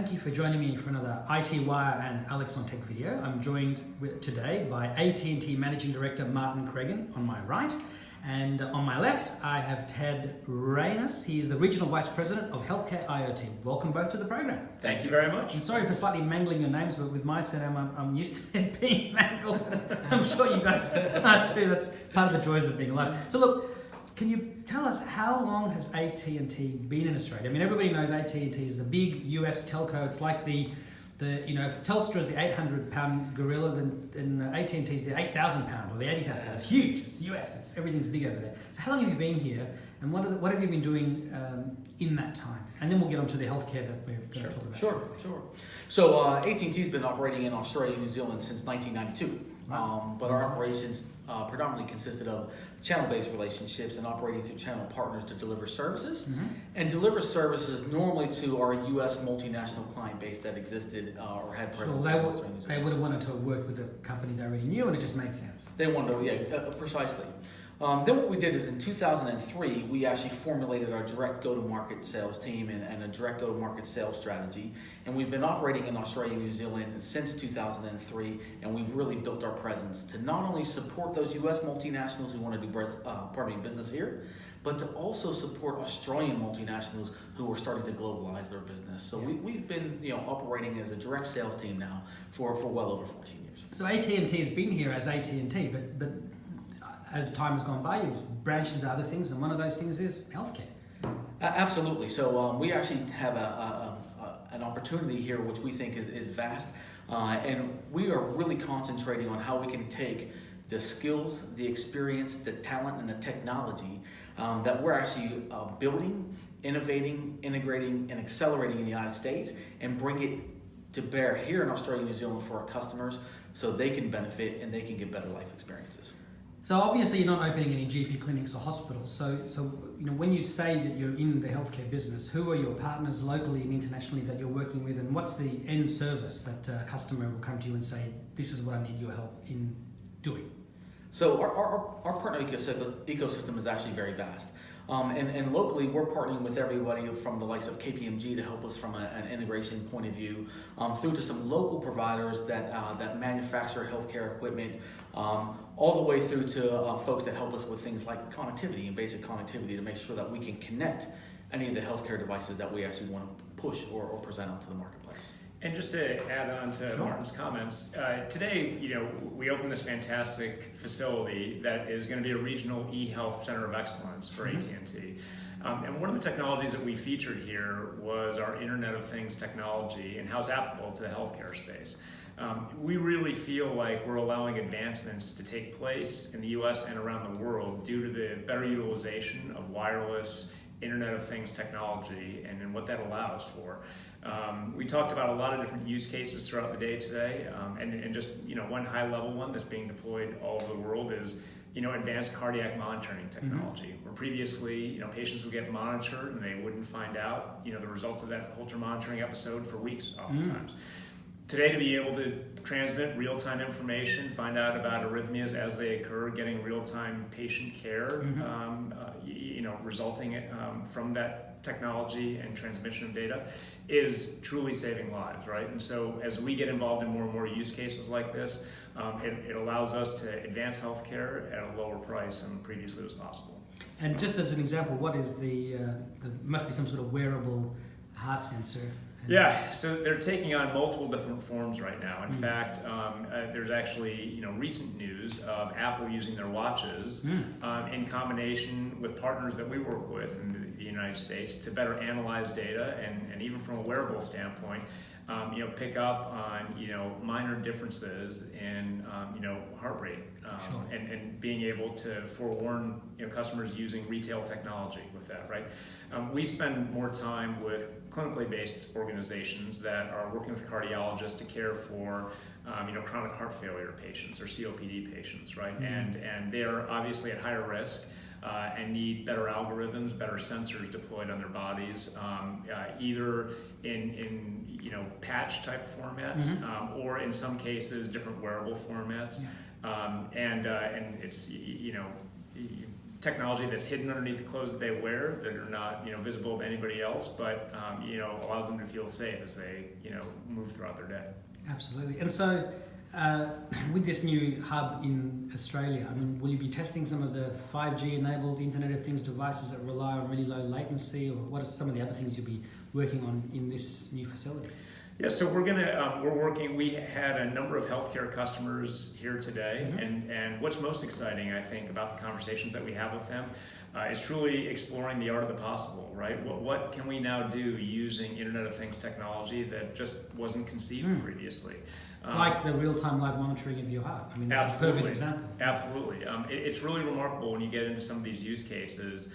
thank you for joining me for another IT Wire and Alex on Tech video. I'm joined today by AT&T Managing Director Martin Creighan on my right, and on my left I have Ted Reynes. He is the Regional Vice President of Healthcare IoT. Welcome both to the program. Thank you very much. And sorry for slightly mangling your names, but with my surname I'm used to it being mangled. I'm sure you guys are too. That's part of the joys of being alive. So look, can you tell us how long has AT&T been in Australia? I mean, everybody knows AT&T is the big US telco. It's like the if Telstra is the 800-pound gorilla, then AT&T is the 8,000-pound or the 80,000. It's huge. It's the US. Everything's big over there. So how long have you been here, and what have you been doing in that time? And then we'll get on to the healthcare that we're going to talk about. Sure. So AT&T has been operating in Australia and New Zealand since 1992. But our operations predominantly consisted of channel-based relationships and operating through channel partners to deliver services, and deliver services normally to our U.S. multinational client base that existed or had presence. So they would have wanted to work with a company they already knew, and it just made sense. They wanted to, precisely. Then what we did is in 2003, we actually formulated our direct go-to-market sales team and a direct go-to-market sales strategy. And we've been operating in Australia and New Zealand since 2003, and we've really built our presence to not only support those U.S. multinationals who want to do business here, but to also support Australian multinationals who are starting to globalize their business. So we've been operating as a direct sales team now for well over 14 years. So AT&T has been here as AT&T, but as time has gone by, you've branched into other things, and one of those things is healthcare. Absolutely. So we actually have an opportunity here which we think is vast, and we are really concentrating on how we can take the skills, the experience, the talent, and the technology that we're actually building, innovating, integrating, and accelerating in the United States, and bring it to bear here in Australia and New Zealand for our customers so they can benefit and they can get better life experiences. So obviously you're not opening any GP clinics or hospitals. So when you say that you're in the healthcare business, who are your partners locally and internationally that you're working with, and what's the end service that a customer will come to you and say, this is what I need your help in doing? So our partner ecosystem is actually very vast. And locally, we're partnering with everybody from the likes of KPMG to help us from an integration point of view, through to some local providers that manufacture healthcare equipment, all the way through to folks that help us with things like connectivity and basic connectivity to make sure that we can connect any of the healthcare devices that we actually want to push or present onto the marketplace. And just to add on to Martin's comments, today, we opened this fantastic facility that is going to be a regional e-health center of excellence for AT&T. And one of the technologies that we featured here was our Internet of Things technology and how it's applicable to the healthcare space. We really feel like we're allowing advancements to take place in the US and around the world due to the better utilization of wireless Internet of Things technology and what that allows for. We talked about a lot of different use cases throughout the day today, and just one high-level one that's being deployed all over the world is advanced cardiac monitoring technology. Where previously patients would get monitored and they wouldn't find out the results of that Holter monitoring episode for weeks oftentimes. Today, to be able to transmit real-time information, find out about arrhythmias as they occur, getting real-time patient care, resulting from that technology and transmission of data is truly saving lives, right? And so as we get involved in more and more use cases like this, it allows us to advance healthcare at a lower price than previously was possible. And just as an example, what is there must be some sort of wearable heart sensor. Yeah, so they're taking on multiple different forms right now. In fact, there's actually recent news of Apple using their watches in combination with partners that we work with in the United States to better analyze data and even from a wearable standpoint, pick up on minor differences in heart rate and being able to forewarn customers using retail technology with that, right? We spend more time with clinically based organizations that are working with cardiologists to care for chronic heart failure patients or COPD patients, right? And they're obviously at higher risk and need better algorithms, better sensors deployed on their bodies, either in patch type formats or in some cases different wearable formats. And it's technology that's hidden underneath the clothes that they wear, that are not visible to anybody else, but allows them to feel safe as they move throughout their day. Absolutely. And so with this new hub in Australia, I mean, will you be testing some of the 5G enabled Internet of Things devices that rely on really low latency, or what are some of the other things you'll be working on in this new facility? Yeah, so we had a number of healthcare customers here today, and what's most exciting, I think, about the conversations that we have with them is truly exploring the art of the possible, right? What can we now do using Internet of Things technology that just wasn't conceived previously? Like the real-time live monitoring of your heart. I mean, that's a perfect example. Absolutely. It's really remarkable when you get into some of these use cases.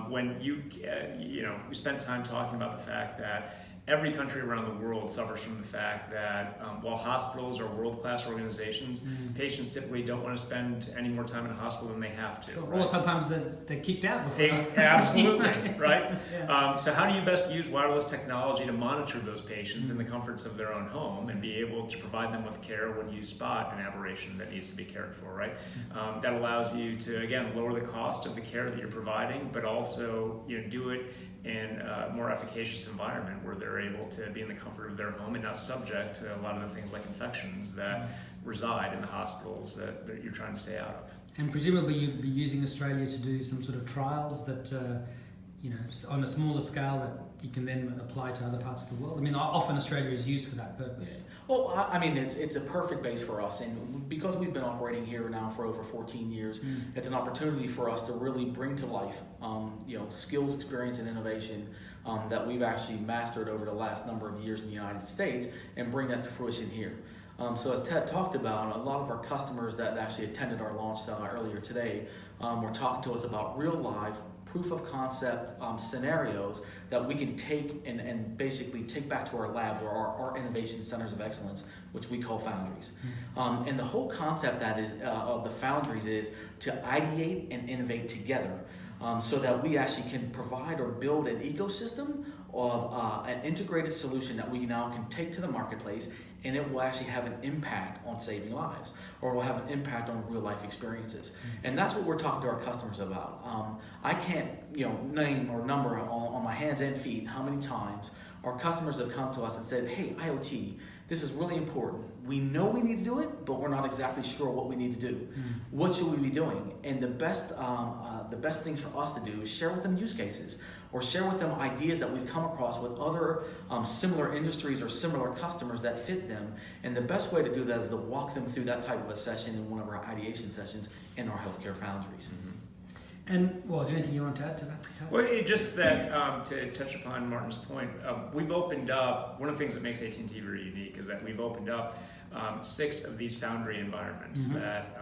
When we spent time talking about the fact that every country around the world suffers from the fact that while hospitals are world-class organizations, patients typically don't want to spend any more time in a hospital than they have to. Sure. Right? Or sometimes they're kicked out before. Absolutely, right? Yeah. So how do you best use wireless technology to monitor those patients in the comforts of their own home and be able to provide them with care when you spot an aberration that needs to be cared for, right? That allows you to, again, lower the cost of the care that you're providing, but also do it in a more efficacious environment where they're able to be in the comfort of their home and not subject to a lot of the things like infections that reside in the hospitals that you're trying to stay out of. And presumably you'd be using Australia to do some sort of trials that, on a smaller scale that you can then apply to other parts of the world. I mean, often Australia is used for that purpose. Yeah. Well, I mean, it's a perfect base for us, and because we've been operating here now for over 14 years, it's an opportunity for us to really bring to life, skills, experience, and innovation that we've actually mastered over the last number of years in the United States, and bring that to fruition here. So as Ted talked about, a lot of our customers that actually attended our launch earlier today were talking to us about real live proof of concept scenarios that we can take and basically take back to our labs or our innovation centers of excellence, which we call foundries. And the whole concept of the foundries is to ideate and innovate together so that we actually can provide or build an ecosystem of an integrated solution that we now can take to the marketplace, and it will actually have an impact on saving lives, or will have an impact on real life experiences. And that's what we're talking to our customers about. I can't name or number on my hands and feet how many times our customers have come to us and said, hey, IoT, this is really important. We know we need to do it, but we're not exactly sure what we need to do. What should we be doing? And the best things for us to do is share with them use cases, or share with them ideas that we've come across with other similar industries or similar customers that fit them. And the best way to do that is to walk them through that type of a session in one of our ideation sessions in our healthcare foundries. And is there anything you want to add to that? Well, just that to touch upon Martin's point, we've opened up, one of the things that makes AT&T very unique is that we've opened up 6 of these foundry environments that,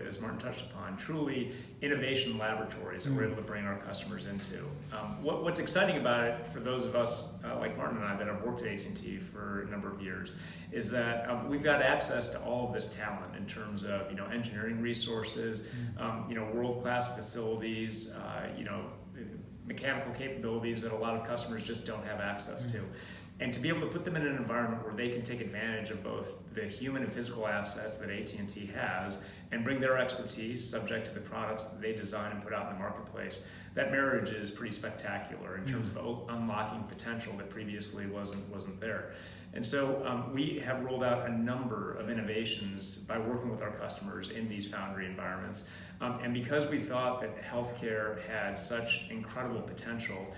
as Martin touched upon, truly innovation laboratories that we're able to bring our customers into. What's exciting about it for those of us like Martin and I that have worked at AT&T for a number of years is that we've got access to all of this talent in terms of engineering resources, world-class facilities, mechanical capabilities that a lot of customers just don't have access to. And to be able to put them in an environment where they can take advantage of both the human and physical assets that AT&T has and bring their expertise subject to the products that they design and put out in the marketplace, that marriage is pretty spectacular in terms of unlocking potential that previously wasn't there. And so we have rolled out a number of innovations by working with our customers in these foundry environments. And because we thought that healthcare had such incredible potential,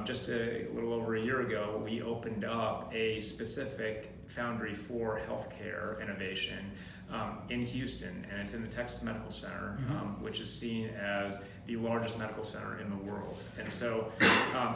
just a little over a year ago, we opened up a specific foundry for healthcare innovation in Houston, and it's in the Texas Medical Center, which is seen as the largest medical center in the world. And so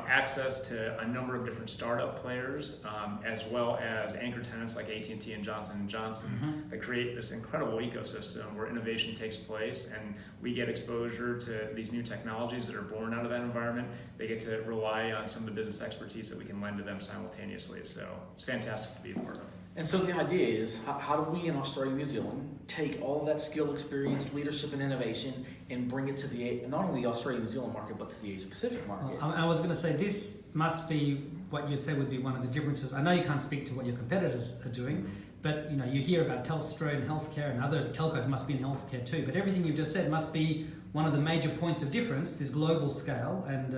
access to a number of different startup players, as well as anchor tenants like AT&T and Johnson & Johnson that create this incredible ecosystem where innovation takes place, and we get exposure to these new technologies that are born out of that environment. They get to rely on some of the business expertise that we can lend to them simultaneously. So it's fantastic to be a part of. And so the idea is, how do we in Australia and New Zealand take all of that skill, experience, leadership, and innovation and bring it to not only the Australia and New Zealand market, but to the Asia Pacific market? I was going to say, this must be what you'd say would be one of the differences? I know you can't speak to what your competitors are doing, but you hear about Telstra and healthcare, and other telcos must be in healthcare too. But everything you've just said must be one of the major points of difference, this global scale, and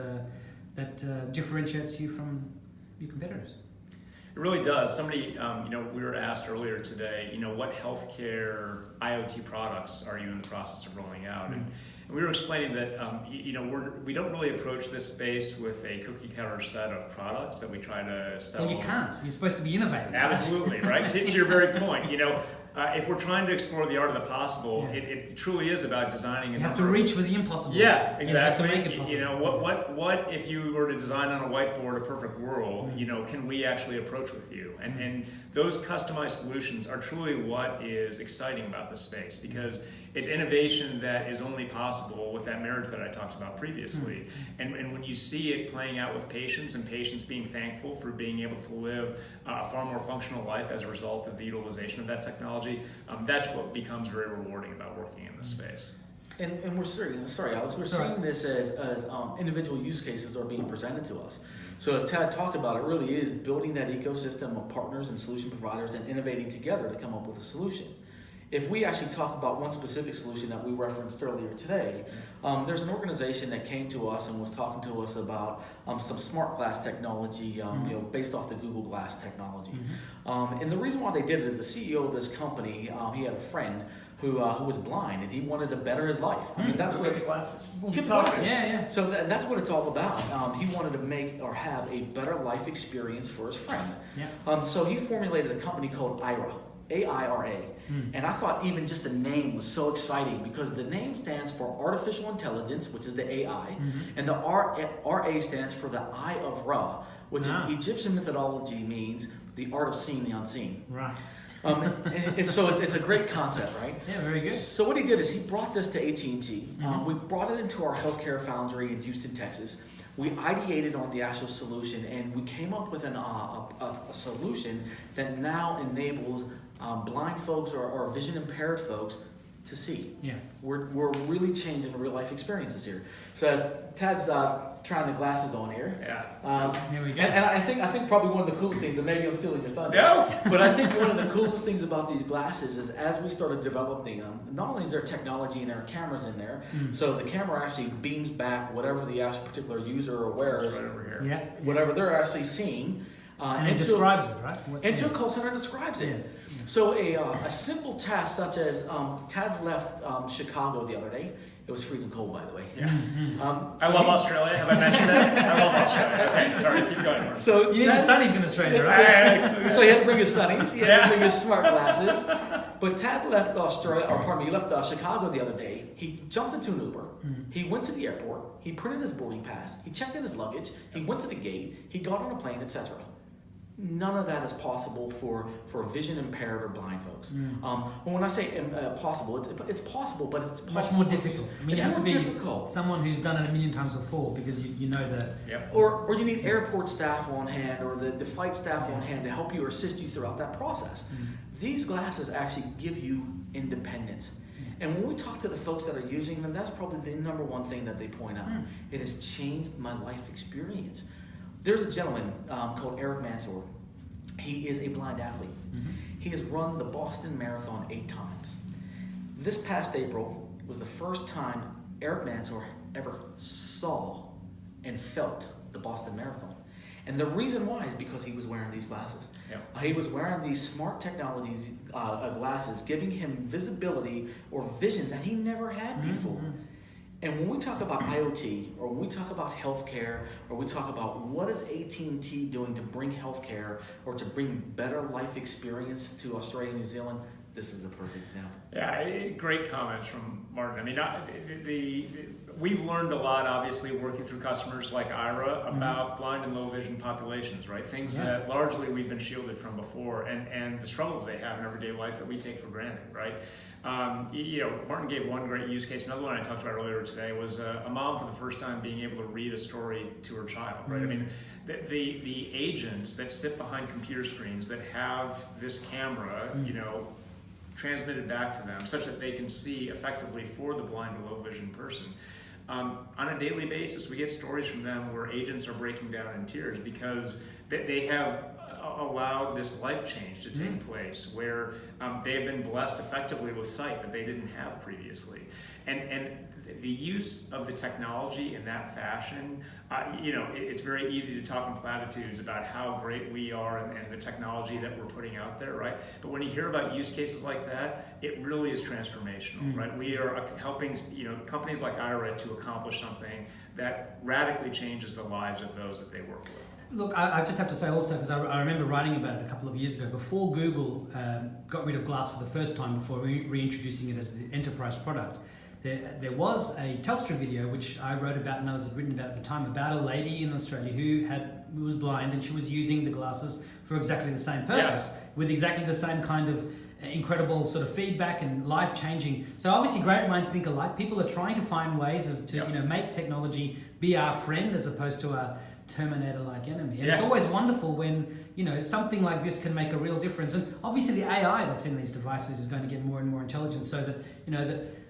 that differentiates you from your competitors. It really does. Somebody, we were asked earlier today, what healthcare IoT products are you in the process of rolling out? And we were explaining that, we don't really approach this space with a cookie cutter set of products that we try to sell. Well, you can't. You're supposed to be innovative. Absolutely, right? To your very point, if we're trying to explore the art of the possible, it truly is about designing. You have to reach for the impossible. Yeah, exactly. To make it possible. What if you were to design on a whiteboard a perfect world? Can we actually approach with you? And those customized solutions are truly what is exciting about this space, because it's innovation that is only possible with that marriage that I talked about previously. And when you see it playing out with patients, and patients being thankful for being able to live a far more functional life as a result of the utilization of that technology, that's what becomes very rewarding about working in this space. And we're sorry, Alex, we're seeing this as individual use cases are being presented to us. So as Tad talked about, it really is building that ecosystem of partners and solution providers and innovating together to come up with a solution. If we actually talk about one specific solution that we referenced earlier today, there's an organization that came to us and was talking to us about some smart glass technology, based off the Google Glass technology. And the reason why they did it is the CEO of this company, he had a friend who was blind, and he wanted to better his life. I mean, that's what it's glasses. Get the glasses. Yeah. So that's what it's all about. He wanted to make or have a better life experience for his friend. Yeah. So he formulated a company called AIRA. AIRA. And I thought even just the name was so exciting, because the name stands for Artificial Intelligence, which is the AI, and the RA stands for the Eye of Ra, which in Egyptian mythology means the art of seeing the unseen. Right. It's a great concept, right? Yeah, very good. So what he did is he brought this to AT&T. We brought it into our healthcare foundry in Houston, Texas. We ideated on the actual solution, and we came up with a solution that now enables blind folks or vision impaired folks to see. Yeah. We're really changing the real life experiences here. So as Tad's trying the glasses on here. Yeah. Here we go. And I think probably one of the coolest things, and maybe I'm stealing your thunder. No. But I think one of the coolest things about these glasses is as we started developing them, not only is there technology and there are cameras in there, so the camera actually beams back whatever the actual particular user or wearers, Right over here. Yeah. whatever they're actually seeing. And it describes it, right? Into a call center describes it. Yeah. So a simple task such as Tad left Chicago the other day. It was freezing cold, by the way. Yeah. I So love Australia. Have I mentioned that? I love Australia. Okay, sorry, keep going. Mark. So You need the sunnies in Australia, right? So he had to bring his sunnies. He had to bring his smart glasses. But Tad left he left Chicago the other day. He jumped into an Uber. He went to the airport. He printed his boarding pass. He checked in his luggage. He went to the gate. He got on a plane, etc. None of that is possible for vision impaired or blind folks. When I say possible, it's possible, but it's Much possible more difficult. I mean, it's you have more to be difficult. someone who's done it a million times before, because you know that. Yep. Or you need airport staff on hand, or the flight staff on hand to help you or assist you throughout that process. These glasses actually give you independence. And when we talk to the folks that are using them, that's probably the number one thing that they point out. It has changed my life experience. There's a gentleman called Eric Mansour. He is a blind athlete. He has run the Boston Marathon 8 times. This past April was the first time Eric Mansour ever saw and felt the Boston Marathon. And the reason why is because he was wearing these glasses. Yep. He was wearing these smart technologies glasses, giving him visibility or vision that he never had before. And when we talk about IoT, or when we talk about healthcare, or we talk about what is AT&T doing to bring healthcare or to bring better life experience to Australia and New Zealand, this is a perfect example. Yeah, great comments from Martin. I mean, we've learned a lot, obviously, working through customers like IRA about blind and low vision populations, right? Things that largely we've been shielded from before, and the struggles they have in everyday life that we take for granted, right? Martin gave one great use case. Another one I talked about earlier today was a mom for the first time being able to read a story to her child, right? I mean, the agents that sit behind computer screens that have this camera, transmitted back to them such that they can see effectively for the blind or low vision person. On a daily basis, we get stories from them where agents are breaking down in tears because they have allowed this life change to take place where they have been blessed effectively with sight that they didn't have previously. And the use of the technology in that fashion, it's very easy to talk in platitudes about how great we are and the technology that we're putting out there, right? But when you hear about use cases like that, it really is transformational, right? We are helping companies like IRA to accomplish something that radically changes the lives of those that they work with. Look, I just have to say also, because I remember writing about it a couple of years ago, before Google got rid of glass for the first time, before reintroducing it as an enterprise product, there was a Telstra video which I wrote about and I was written about at the time, about a lady in Australia who was blind, and she was using the glasses for exactly the same purpose, with exactly the same kind of incredible sort of feedback and life-changing. So obviously great minds think alike. People are trying to find ways to make technology be our friend as opposed to our Terminator-like enemy. And it's always wonderful when something like this can make a real difference. And obviously the AI that's in these devices is going to get more and more intelligent, so that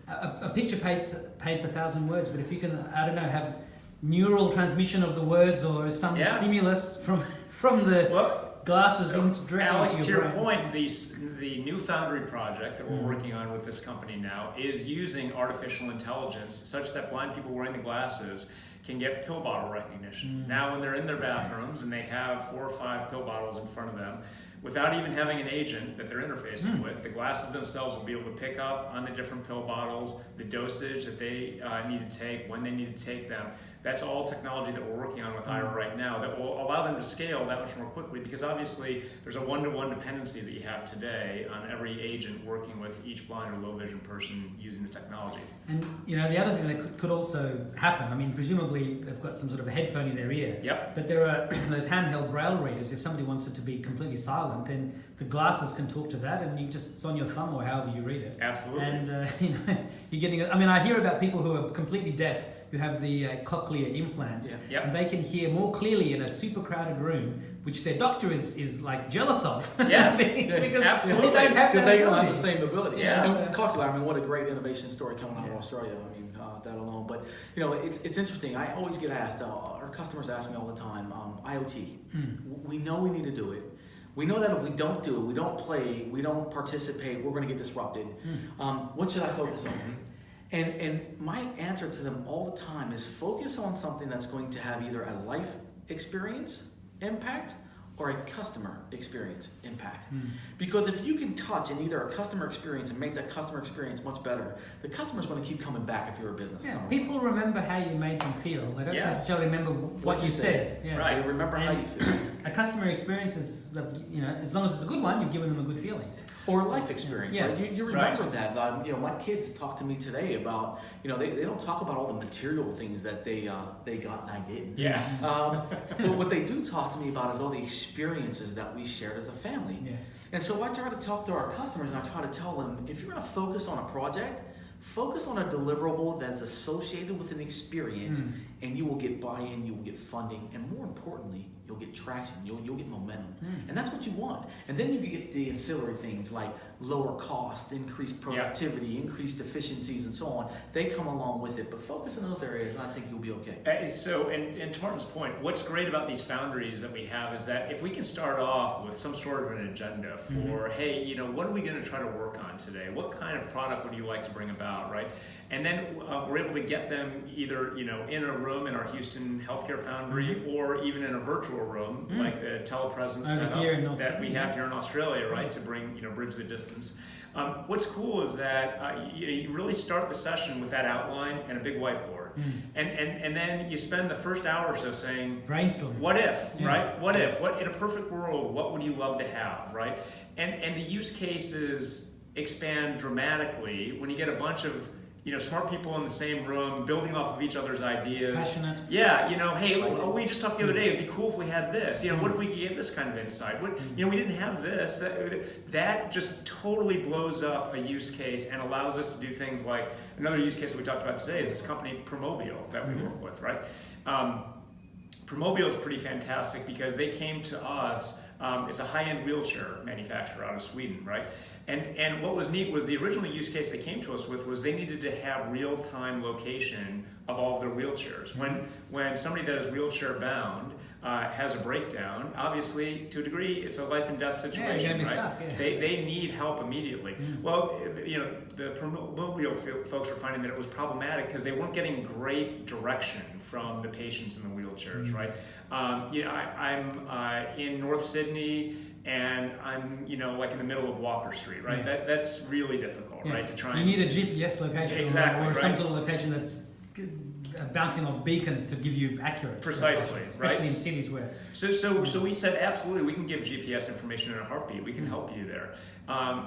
a picture paints 1,000 words, but if you can, I don't know, have neural transmission of the words or some stimulus from the glasses directly Alex, to your brain. Point, the new Foundry project that we're working on with this company now is using artificial intelligence such that blind people wearing the glasses can get pill bottle recognition. Now when they're in their bathrooms and they have 4 or 5 pill bottles in front of them, without even having an agent that they're interfacing with, the glasses themselves will be able to pick up on the different pill bottles, the dosage that they need to take, when they need to take them. That's all technology that we're working on with IRA right now that will allow them to scale that much more quickly, because obviously there's a one-to-one dependency that you have today on every agent working with each blind or low vision person using the technology. And the other thing that could also happen, I mean, presumably they've got some sort of a headphone in their ear, but there are those handheld braille readers. If somebody wants it to be completely silent, then the glasses can talk to that, and it's on your thumb or however you read it. Absolutely. And you're getting, I hear about people who are completely deaf who have the cochlear implants, and they can hear more clearly in a super crowded room, which their doctor is like jealous of. Yes, because absolutely. they don't have because they don't have the same ability. Yeah. And cochlear, what a great innovation story coming out of Australia. That alone. But it's interesting. I always get asked. Our customers ask me all the time. IoT. We know we need to do it. We know that if we don't do it, we don't play, we don't participate, we're going to get disrupted. What should I focus on? And my answer to them all the time is focus on something that's going to have either a life experience impact or a customer experience impact. Because if you can touch in either a customer experience and make that customer experience much better, the customer's going to keep coming back if you're a business. People remember how you made them feel. They don't necessarily remember what you said. Right. They remember how you feel. A customer experience is, as long as it's a good one, you've given them a good feeling. Or a life experience, right? You remember that. My kids talk to me today about, they don't talk about all the material things that they got and I didn't. But what they do talk to me about is all the experiences that we shared as a family. And so I try to talk to our customers and I try to tell them, if you're going to focus on a project, focus on a deliverable that's associated with an experience, and you will get buy-in, you will get funding, and more importantly, you'll get traction, you'll get momentum. And that's what you want. And then you get the ancillary things like lower cost, increased productivity, increased efficiencies, and so on. They come along with it, but focus in those areas and I think you'll be okay. So, and to Martin's point, what's great about these foundries that we have is that if we can start off with some sort of an agenda for, hey, what are we going to try to work on today? What kind of product would you like to bring about, right? And then we're able to get them either, in a room in our Houston healthcare foundry or even in a virtual room, like the telepresence setup that we have here in Australia, right, to bring, bridge the distance. What's cool is that you really start the session with that outline and a big whiteboard. And then you spend the first hour or so saying, brainstorming. What if, right? What if? What in a perfect world, what would you love to have, right? And the use cases expand dramatically when you get a bunch of smart people in the same room, building off of each other's ideas. Passionate. Yeah, hey, we just talked the other day, it'd be cool if we had this. What if we could get this kind of insight? What, we didn't have this. That just totally blows up a use case and allows us to do things like, another use case that we talked about today is this company Promobile that we work with, right? Promobile is pretty fantastic because they came to us. It's a high-end wheelchair manufacturer out of Sweden, right? And what was neat was the original use case they came to us with was they needed to have real-time location of all of their wheelchairs. When somebody that is wheelchair bound has a breakdown, obviously, to a degree, it's a life and death situation, you're gonna be right? stuck, yeah. They need help immediately. Well, the Promobile folks were finding that it was problematic because they weren't getting great direction from the patients in the wheelchairs, right? I'm in North Sydney, and I'm, like in the middle of Walker Street, right? That's really difficult, right? To try and... You need a GPS location exactly, or right? some sort of location that's bouncing off beacons to give you accurate. Precisely, especially right? in cities where... So we said, absolutely, we can give GPS information in a heartbeat. We can help you there.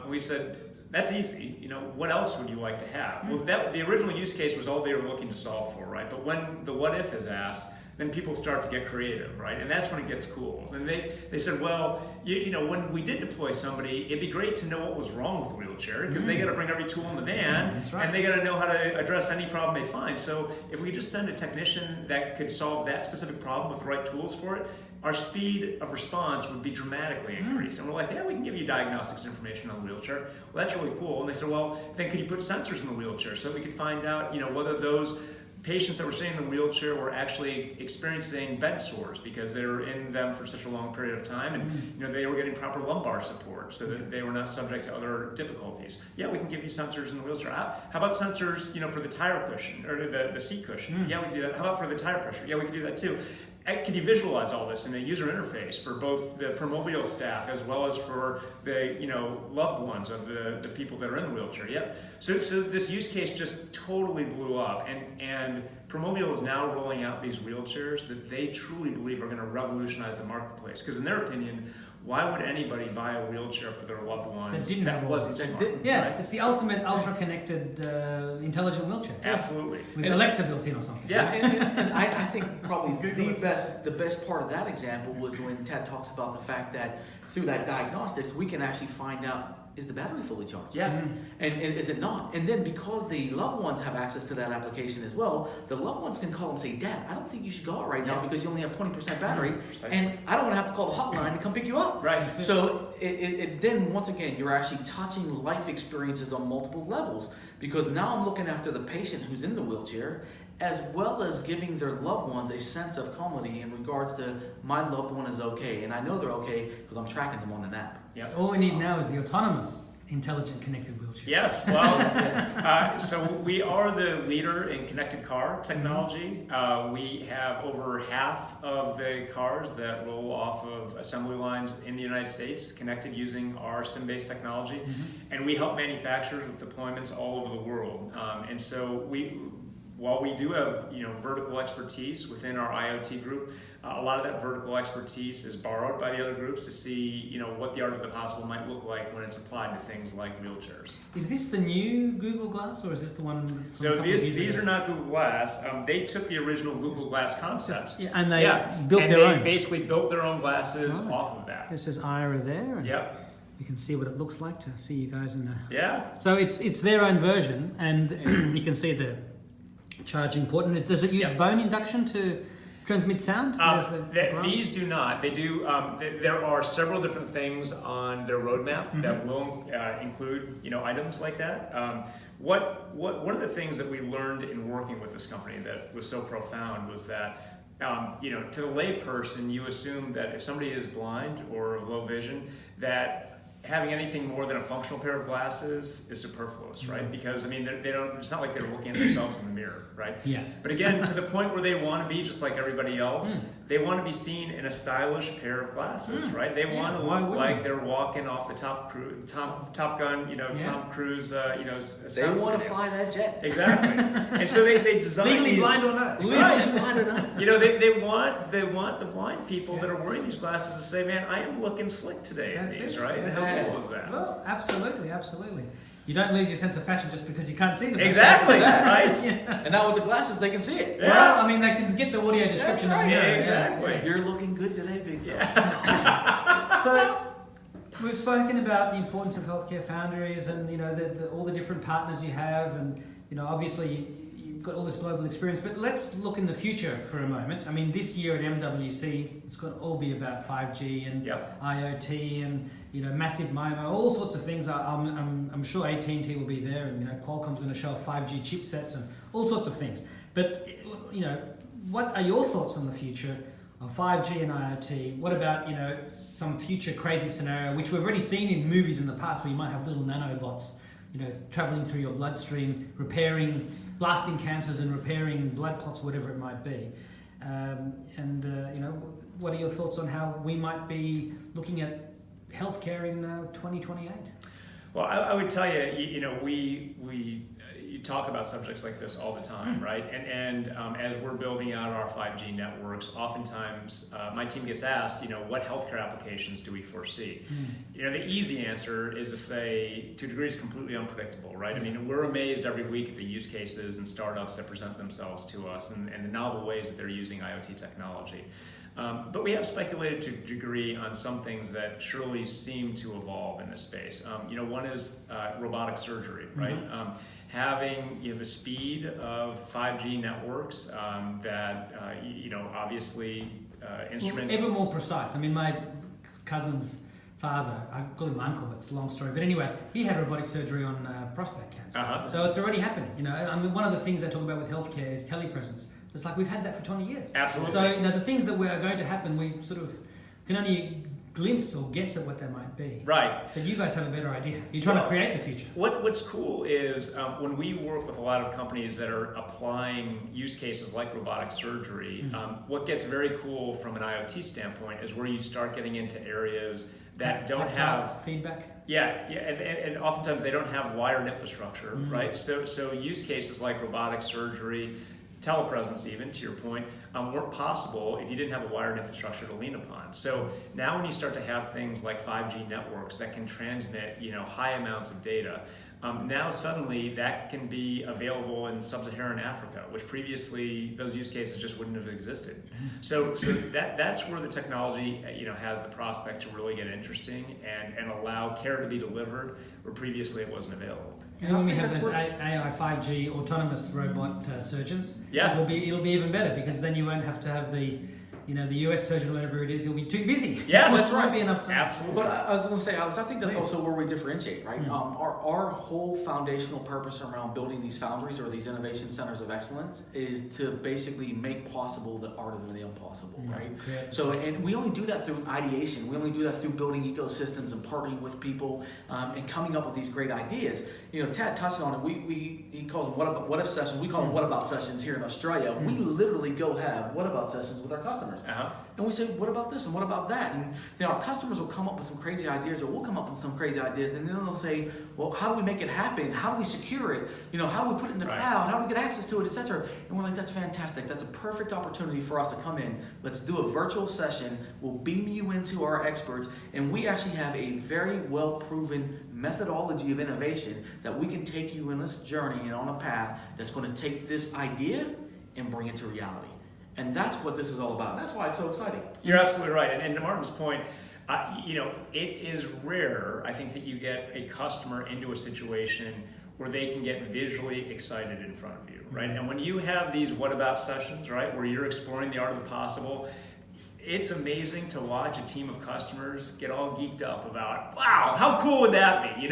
We said, that's easy. What else would you like to have? Well, the original use case was all they were looking to solve for, right? But when the what if is asked, then people start to get creative, right? And that's when it gets cool. And they said, well, when we did deploy somebody, it'd be great to know what was wrong with the wheelchair, because they got to bring every tool in the van, That's right. and they got to know how to address any problem they find. So if we could just send a technician that could solve that specific problem with the right tools for it, our speed of response would be dramatically increased. And we're like, yeah, we can give you diagnostics information on the wheelchair. Well, that's really cool. And they said, well, then could you put sensors in the wheelchair so that we could find out, whether those patients that were sitting in the wheelchair were actually experiencing bed sores because they were in them for such a long period of time, and they were getting proper lumbar support so that they were not subject to other difficulties. Yeah, we can give you sensors in the wheelchair. How about sensors, for the tire cushion or the seat cushion? Yeah, we can do that. How about for the tire pressure? Yeah, we can do that too. Can you visualize all this in a user interface for both the Promobile staff as well as for the loved ones of the people that are in the wheelchair? Yeah. So this use case just totally blew up, and Promobile is now rolling out these wheelchairs that they truly believe are going to revolutionize the marketplace. Because in their opinion, why would anybody buy a wheelchair for their loved ones That didn't have all wasn't this. smart? Yeah, right? it's the ultimate ultra-connected, intelligent wheelchair. Absolutely. With Alexa built in or something. Yeah. And I think probably the best part of that example was when Ted talks about the fact that through that diagnostics, we can actually find out, is the battery fully charged? Yeah. And is it not? And then because the loved ones have access to that application as well, the loved ones can call and say, Dad, I don't think you should go out right now because you only have 20% battery, and I don't want to have to call the hotline to come pick you up. Right. So it then, once again, you're actually touching life experiences on multiple levels, because now I'm looking after the patient who's in the wheelchair, as well as giving their loved ones a sense of comedy in regards to my loved one is okay, and I know they're okay because I'm tracking them on an app. Yeah. All we need now is the autonomous, intelligent, connected wheelchair. Yes, well, so we are the leader in connected car technology. We have over half of the cars that roll off of assembly lines in the United States connected using our SIM-based technology, and we help manufacturers with deployments all over the world. And so while we do have vertical expertise within our IoT group, a lot of that vertical expertise is borrowed by the other groups to see what the art of the possible might look like when it's applied to things like wheelchairs. Is this the new Google Glass, or is this the one from a couple of years These ago? are not Google Glass. They took the original Google Glass concept. And they built their own. Basically built their own glasses off of that. This says Ira there. And Yep. you can see what it looks like to see you guys in the... Yeah. So it's their own version, and you can see the charging port. And does it use bone induction to transmit sound? These do not. They do. There are several different things on their roadmap that will include items like that. One of the things that we learned in working with this company that was so profound was that to the lay person, you assume that if somebody is blind or of low vision, that having anything more than a functional pair of glasses is superfluous, right? Because they don't. It's not like they're looking at themselves in the mirror, right? Yeah. But again, to the point where they want to be just like everybody else, they want to be seen in a stylish pair of glasses, right? They want to look like they're walking off the Top Gun, Tom Cruise, They want to fly that jet. Exactly. And so they design Legally these, blind or not. Legally blind or not. they want the blind people that are wearing these glasses to say, man, I am looking slick today in That's these, it. right? That's How cool is that? Well, absolutely. You don't lose your sense of fashion just because you can't see them. Exactly, right? Yeah. And now with the glasses, they can see it. Yeah. Well, they can get the audio description That's of the right. mirror. Exactly. You're looking good today, big fella. Yeah. So we've spoken about the importance of healthcare foundries and all the different partners you have, and obviously you've got all this global experience. But let's look in the future for a moment. This year at MWC, it's going to all be about 5G and IoT and massive MIMO, all sorts of things. I'm sure AT&T will be there, and Qualcomm's going to show 5G chipsets and all sorts of things. But what are your thoughts on the future of 5G and IoT? What about, some future crazy scenario, which we've already seen in movies in the past, where you might have little nanobots, traveling through your bloodstream, blasting cancers and repairing blood clots, whatever it might be. What are your thoughts on how we might be looking at healthcare in 2028? Well, I would tell you, you talk about subjects like this all the time, right? And as we're building out our 5G networks, oftentimes my team gets asked, what healthcare applications do we foresee? The easy answer is to say, to a degree, it's completely unpredictable, right? I mean, we're amazed every week at the use cases and startups that present themselves to us and the novel ways that they're using IoT technology. But we have speculated to a degree on some things that surely seem to evolve in this space. One is robotic surgery, right? Having the speed of 5G networks that obviously instruments. Well, ever more precise. I mean, my cousin's father, I call him uncle, it's a long story, but anyway, he had robotic surgery on prostate cancer. So it's already happening. One of the things I talk about with healthcare is telepresence. It's like we've had that for 20 years. Absolutely. So, the things that are going to happen, we sort of can only glimpse or guess at what they might be. Right. But you guys have a better idea. You're trying to create the future. What's cool is when we work with a lot of companies that are applying use cases like robotic surgery, what gets very cool from an IoT standpoint is where you start getting into areas that don't have feedback. Yeah, and oftentimes they don't have wired infrastructure, right? So use cases like robotic surgery, telepresence even, to your point, weren't possible if you didn't have a wired infrastructure to lean upon. So now when you start to have things like 5G networks that can transmit, high amounts of data, now suddenly that can be available in sub-Saharan Africa, which previously those use cases just wouldn't have existed. So that's where the technology, has the prospect to really get interesting and allow care to be delivered where previously it wasn't available. And when we have those AI 5G autonomous robot surgeons, yeah, it'll be even better, because then you won't have to have the US surgeon, whatever it is, he'll be too busy. Yes, that's right. Won't be enough time. Absolutely. But I was going to say, Alex, I think that's also where we differentiate, right? Our whole foundational purpose around building these foundries or these innovation centers of excellence is to basically make possible the art of the impossible, right? Yeah. So, and we only do that through ideation. We only do that through building ecosystems and partnering with people and coming up with these great ideas. Tad touched on it. He calls them what if sessions. We call them what about sessions here in Australia. We literally go have what about sessions with our customers. And we say, what about this and what about that? And our customers will come up with some crazy ideas, or we'll come up with some crazy ideas, and then they'll say, well, how do we make it happen? How do we secure it? How do we put it in the cloud? How do we get access to it, etc.? And we're like, that's fantastic. That's a perfect opportunity for us to come in. Let's do a virtual session. We'll beam you into our experts, and we actually have a very well-proven methodology of innovation that we can take you in this journey and on a path that's going to take this idea and bring it to reality. And that's what this is all about. And that's why it's so exciting. You're absolutely right. And to Martin's point, it is rare, I think, that you get a customer into a situation where they can get visually excited in front of you, right? And when you have these what about sessions, right, where you're exploring the art of the possible, it's amazing to watch a team of customers get all geeked up about, wow, how cool would that be?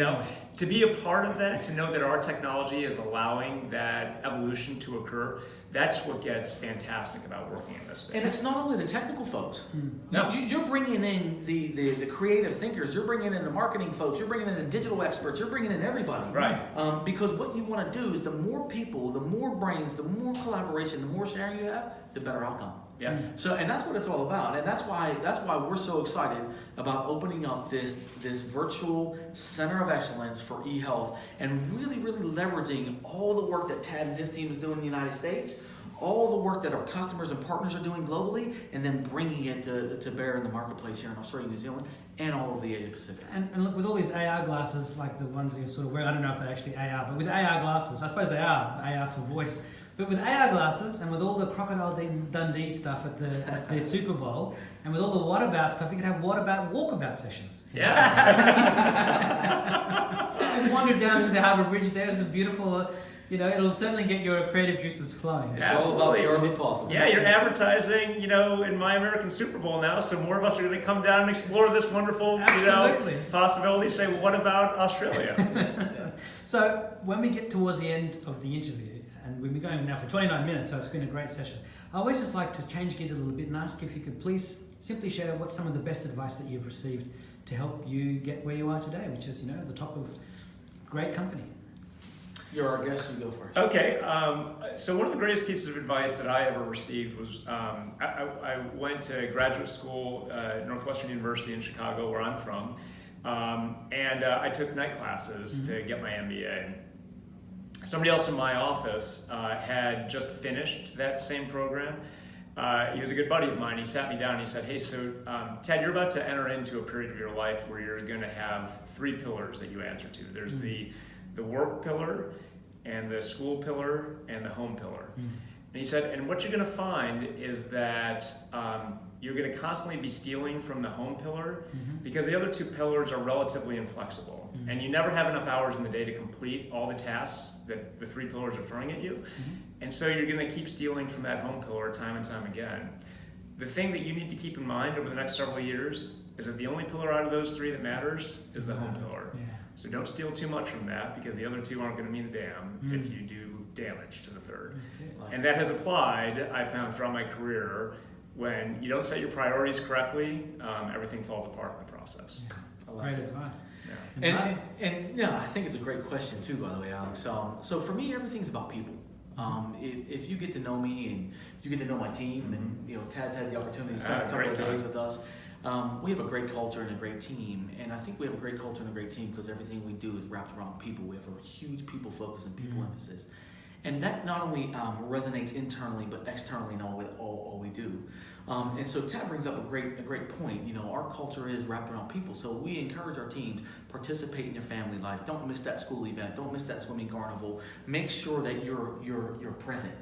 To be a part of that, to know that our technology is allowing that evolution to occur, that's what gets fantastic about working in this space. And it's not only the technical folks. No. You're bringing in the creative thinkers. You're bringing in the marketing folks. You're bringing in the digital experts. You're bringing in everybody. Right. Because what you want to do is the more people, the more brains, the more collaboration, the more sharing you have, the better outcome. Yeah. So, and that's what it's all about, and that's why we're so excited about opening up this virtual center of excellence for eHealth, and really leveraging all the work that Tad and his team is doing in the United States, all the work that our customers and partners are doing globally, and then bringing it to bear in the marketplace here in Australia, New Zealand, and all of the Asia Pacific. And look, with all these AR glasses, like the ones you sort of wear, I don't know if they're actually AR, but with AR glasses, I suppose they are AR for voice. But with AR glasses, and with all the Crocodile Dundee stuff at the Super Bowl, and with all the what about stuff, you could have what about walkabout sessions. Yeah. Wander down to the Harbour Bridge. There's a beautiful, it'll certainly get your creative juices flowing. It's all about the art of possible. Yeah, you're advertising, in My American Super Bowl now, so more of us are going to come down and explore this wonderful, possibility. Say, well, what about Australia? So when we get towards the end of the interview, and we've been going now for 29 minutes, so it's been a great session. I always just like to change gears a little bit and ask if you could please simply share what's some of the best advice that you've received to help you get where you are today, which is, the top of great company. You're our guest, you go first. Okay, so one of the greatest pieces of advice that I ever received was I went to graduate school at Northwestern University in Chicago, where I'm from, and I took night classes to get my MBA. Somebody else in my office had just finished that same program. He was a good buddy of mine. He sat me down and he said, hey, so Ted, you're about to enter into a period of your life where you're going to have 3 pillars that you answer to. There's the work pillar, and the school pillar, and the home pillar. And he said, and what you're going to find is that you're going to constantly be stealing from the home pillar because the other 2 pillars are relatively inflexible. And you never have enough hours in the day to complete all the tasks that the 3 pillars are throwing at you. And so you're going to keep stealing from that home pillar time and time again. The thing that you need to keep in mind over the next several years is that the only pillar out of those 3 that matters is the home pillar. So don't steal too much from that, because the other 2 aren't going to mean a damn if you do damage to the 3rd. And that has applied, I found, throughout my career. When you don't set your priorities correctly, everything falls apart in the process. Great advice. And I think it's a great question too, by the way, Alex. So for me, everything's about people. If you get to know me and you get to know my team, and Tad's had the opportunity to spend a couple of days with us. We have a great culture and a great team, and I think we have a great culture and a great team because everything we do is wrapped around people. We have a huge people focus and people emphasis, and that not only resonates internally but externally in all we do. And so Tad brings up a great point. Our culture is wrapped around people, so we encourage our teams participate in your family life. Don't miss that school event. Don't miss that swimming carnival. Make sure that you're present.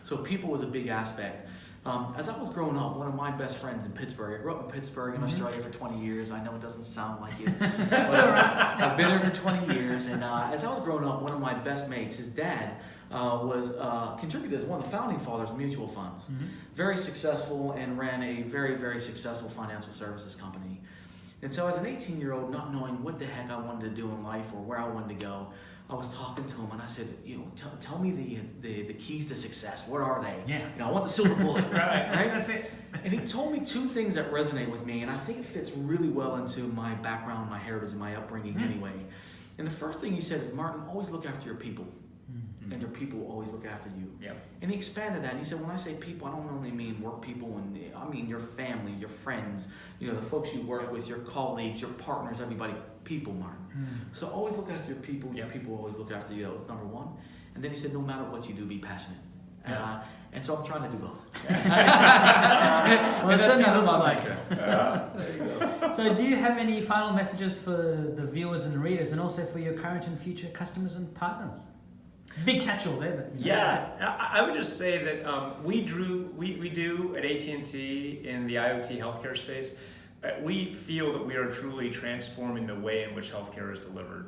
So people is a big aspect. As I was growing up, one of my best friends in Pittsburgh, I grew up in Pittsburgh in Australia for 20 years. I know it doesn't sound like it. That's all right. I've been there for 20 years, and as I was growing up, one of my best mates, his dad, was contributed as one of the founding fathers of mutual funds. Very successful, and ran a very, very successful financial services company. And so as an 18-year-old, not knowing what the heck I wanted to do in life or where I wanted to go, I was talking to him and I said, tell me the keys to success. What are they? I want the silver bullet. right? That's it. And he told me 2 things that resonate with me, and I think it fits really well into my background, my heritage, and my upbringing anyway. And the first thing he said is, Martin, always look after your people. And your people will always look after you. And he expanded that, and he said, when I say people, I don't only mean work people, and I mean your family, your friends, the folks you work with, your colleagues, your partners, everybody. People, Martin. So always look after your people. Your people will always look after you. That was number 1. And then he said, no matter what you do, be passionate. And so I'm trying to do both. Well, it certainly looks like it. There you go. So do you have any final messages for the viewers and readers, and also for your current and future customers and partners? Big catch-all there. But, I would just say that we do at AT&T in the IoT healthcare space. We feel that we are truly transforming the way in which healthcare is delivered,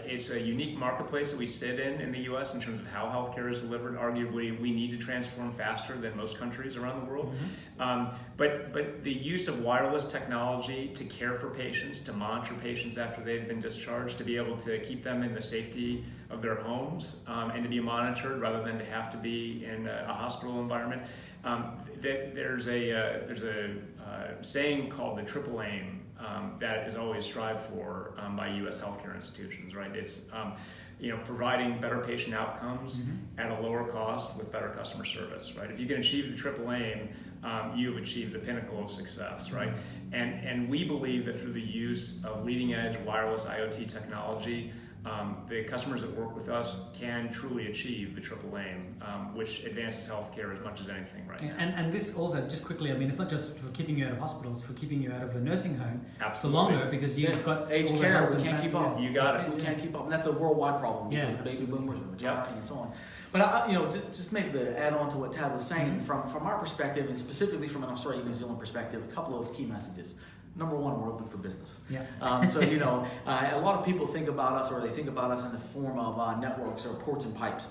it's a unique marketplace that we sit in the U.S. in terms of how healthcare is delivered. Arguably, we need to transform faster than most countries around the world. But the use of wireless technology to care for patients, to monitor patients after they've been discharged, to be able to keep them in the safety of their homes and to be monitored rather than to have to be in a hospital environment. There's a saying called the triple aim that is always strived for by U.S. healthcare institutions. Right? It's providing better patient outcomes at a lower cost with better customer service. Right? If you can achieve the triple aim, you've achieved the pinnacle of success. Right? And we believe that through the use of leading edge wireless IoT technology, the customers that work with us can truly achieve the triple aim, which advances healthcare as much as anything, right? And this also, just quickly, it's not just for keeping you out of hospitals, for keeping you out of a nursing home for longer, because you've got aged care. We can't keep up. You got it. We can't keep up, and that's a worldwide problem because the baby boomers are retiring and so on. But just maybe to add on to what Tad was saying, from our perspective, and specifically from an Australia-New Zealand perspective, a couple of key messages. Number one, we're open for business. Yeah. So, you know, a lot of people think about us, or they think about us in the form of networks or ports and pipes.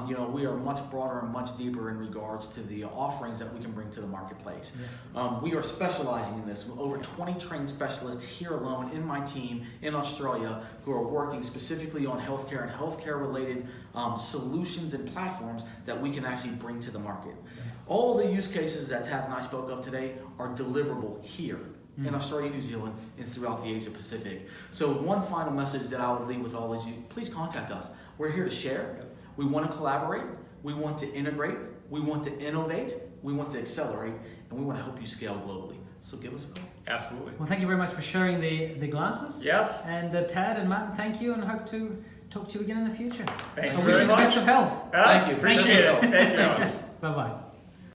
You know, we are much broader and much deeper in regards to the offerings that we can bring to the marketplace. We are specializing in this. Over 20 trained specialists here alone in my team in Australia who are working specifically on healthcare and healthcare-related solutions and platforms that we can actually bring to the market. All the use cases that Tad and I spoke of today are deliverable here in Australia, New Zealand, and throughout the Asia Pacific. So one final message that I would leave with all is you, please contact us. We're here to share. We want to collaborate. We want to integrate. We want to innovate. We want to accelerate. And we want to help you scale globally. So give us a call. Absolutely. Well, thank you very much for sharing the glasses. Yes. And Tad and Martin, thank you, and hope to talk to you again in the future. Thank I you wish very you the much. best of health. Thank you. Appreciate it. Thank you. Bye-bye.